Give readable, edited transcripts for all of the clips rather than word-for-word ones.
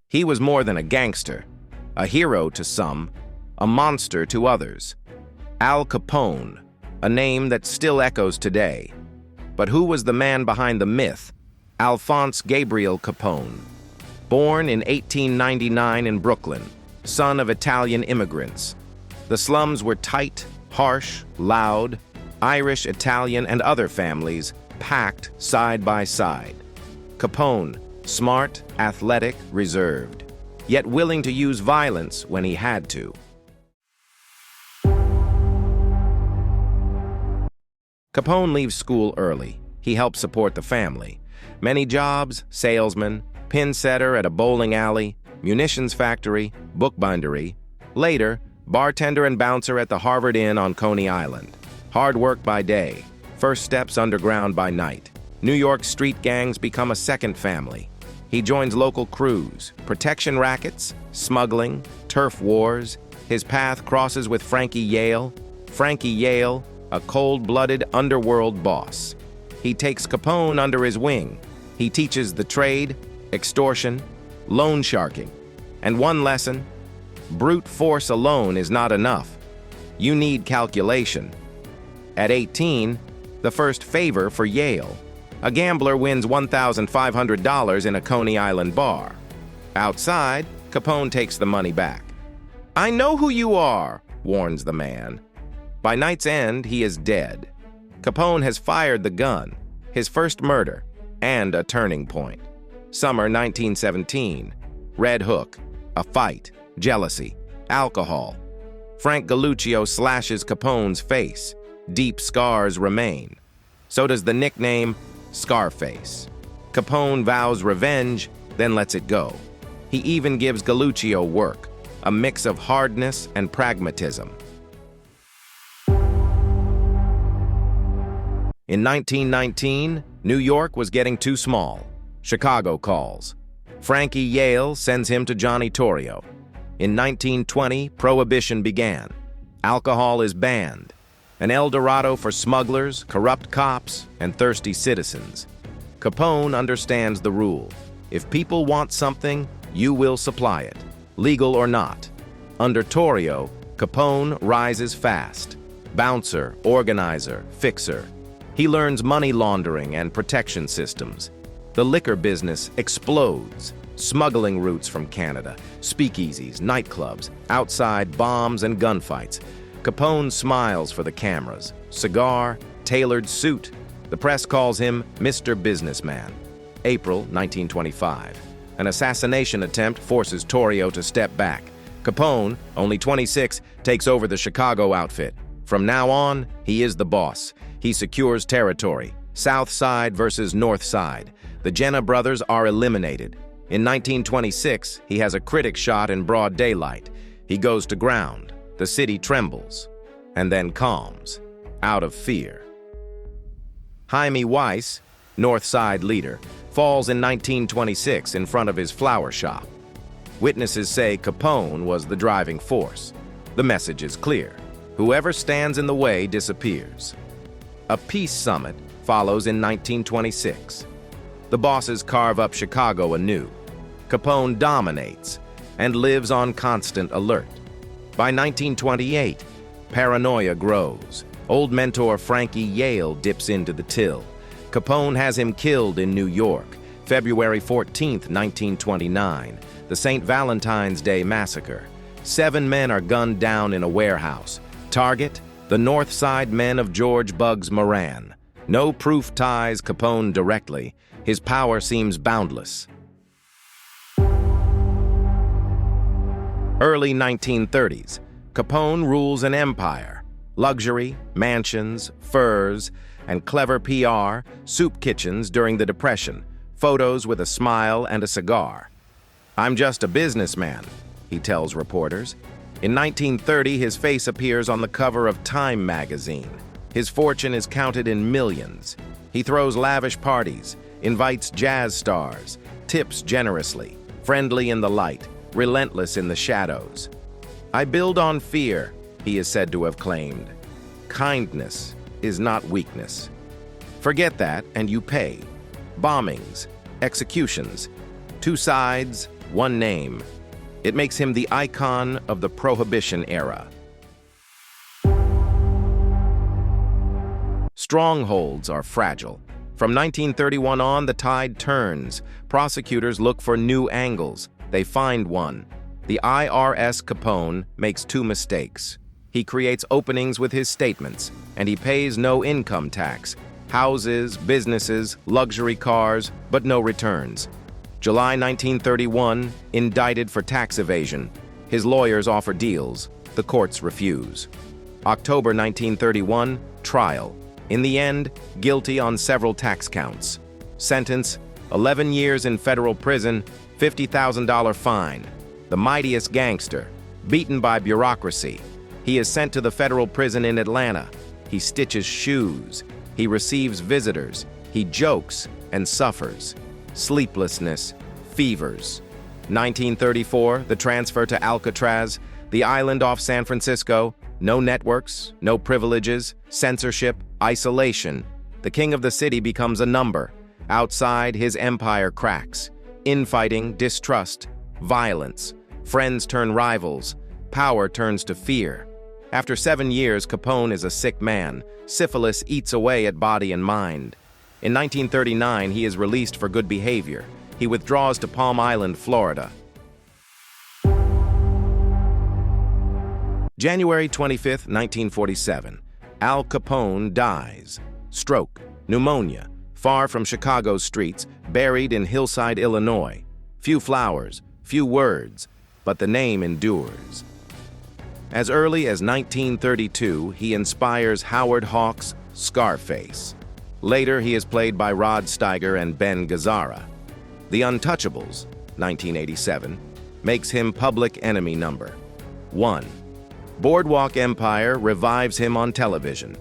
He was more than a gangster, a hero to some, a monster to others. Al Capone, a name that still echoes today. But who was the man behind the myth? Alphonse Gabriel Capone. Born in 1899 in Brooklyn, son of Italian immigrants. The slums were tight, harsh, loud, Irish, Italian, and other families packed side by side. Capone, smart, athletic, reserved, yet willing to use violence when he had to. Capone leaves school early. He helps support the family. Many jobs: salesman, pin setter at a bowling alley, munitions factory, bookbindery. Later, bartender and bouncer at the Harvard Inn on Coney Island. Hard work by day, first steps underground by night. New York street gangs become a second family. He joins local crews, protection rackets, smuggling, turf wars. His path crosses with Frankie Yale. Frankie Yale, a cold-blooded underworld boss. He takes Capone under his wing. He teaches the trade, extortion, loan sharking. And one lesson: brute force alone is not enough. You need calculation. At 18, the first favor for Yale. A gambler wins $1,500 in a Coney Island bar. Outside, Capone takes the money back. "I know who you are," warns the man. By night's end, he is dead. Capone has fired the gun, his first murder, and a turning point. Summer 1917. Red Hook. A fight. Jealousy. Alcohol. Frank Galluccio slashes Capone's face. Deep scars remain. So does the nickname Scarface. Capone vows revenge, then lets it go. He even gives Galluccio work, a mix of hardness and pragmatism. In 1919, New York was getting too small. Chicago calls. Frankie Yale sends him to Johnny Torrio. In 1920, Prohibition began. Alcohol is banned. An El Dorado for smugglers, corrupt cops, and thirsty citizens. Capone understands the rule. If people want something, you will supply it, legal or not. Under Torrio, Capone rises fast. Bouncer, organizer, fixer. He learns money laundering and protection systems. The liquor business explodes. Smuggling routes from Canada, speakeasies, nightclubs, outside bombs and gunfights. Capone smiles for the cameras. Cigar, tailored suit. The press calls him Mr. Businessman. April 1925. An assassination attempt forces Torrio to step back. Capone, only 26, takes over the Chicago outfit. From now on, he is the boss. He secures territory. South Side versus North Side. The Jenna brothers are eliminated. In 1926, he has a critic shot in broad daylight. He goes to ground. The city trembles, and then calms, out of fear. Jaime Weiss, North Side leader, falls in 1926 in front of his flower shop. Witnesses say Capone was the driving force. The message is clear. Whoever stands in the way disappears. A peace summit follows in 1926. The bosses carve up Chicago anew. Capone dominates and lives on constant alert. By 1928, paranoia grows. Old mentor Frankie Yale dips into the till. Capone has him killed in New York, February 14, 1929, the St. Valentine's Day Massacre. 7 men are gunned down in a warehouse. Target, the North Side men of George Bugs Moran. No proof ties Capone directly. His power seems boundless. Early 1930s, Capone rules an empire. Luxury, mansions, furs, and clever PR, soup kitchens during the Depression, photos with a smile and a cigar. "I'm just a businessman," he tells reporters. In 1930, his face appears on the cover of Time magazine. His fortune is counted in millions. He throws lavish parties, invites jazz stars, tips generously, friendly in the light, relentless in the shadows. "I build on fear," he is said to have claimed. "Kindness is not weakness." Forget that and you pay. Bombings, executions, 2 sides, one name. It makes him the icon of the Prohibition era. Strongholds are fragile. From 1931 on, the tide turns. Prosecutors look for new angles. They find one. The IRS Capone makes two mistakes. He creates openings with his statements, and he pays no income tax. Houses, businesses, luxury cars, but no returns. July 1931, indicted for tax evasion. His lawyers offer deals. The courts refuse. October 1931, trial. In the end, guilty on several tax counts. Sentence, 11 years in federal prison, $50,000 fine. The mightiest gangster, beaten by bureaucracy. He is sent to the federal prison in Atlanta. He stitches shoes. He receives visitors. He jokes and suffers. Sleeplessness, fevers. 1934, the transfer to Alcatraz, the island off San Francisco. No networks, no privileges, censorship, isolation. The king of the city becomes a number. Outside, his empire cracks. Infighting, distrust, violence. Friends turn rivals. Power turns to fear. After 7 years, Capone is a sick man. Syphilis eats away at body and mind. In 1939, he is released for good behavior. He withdraws to Palm Island, Florida. January 25, 1947. Al Capone dies. Stroke, pneumonia, far from Chicago's streets, buried in Hillside, Illinois. Few flowers, few words, but the name endures. As early as 1932, he inspires Howard Hawks' Scarface. Later, he is played by Rod Steiger and Ben Gazzara. The Untouchables, 1987, makes him public enemy number 1. Boardwalk Empire revives him on television.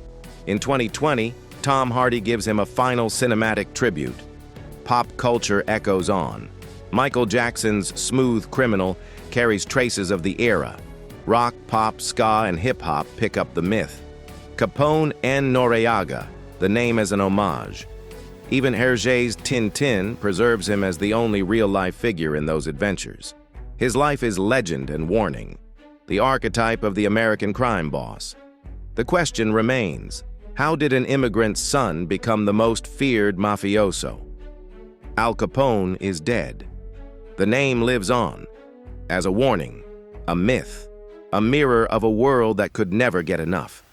In 2020, Tom Hardy gives him a final cinematic tribute. Pop culture echoes on. Michael Jackson's Smooth Criminal carries traces of the era. Rock, pop, ska, and hip-hop pick up the myth. Capone en Noriega, the name as an homage. Even Hergé's Tintin preserves him as the only real-life figure in those adventures. His life is legend and warning, the archetype of the American crime boss. The question remains, how did an immigrant's son become the most feared mafioso? Al Capone is dead. The name lives on, as a warning, a myth, a mirror of a world that could never get enough.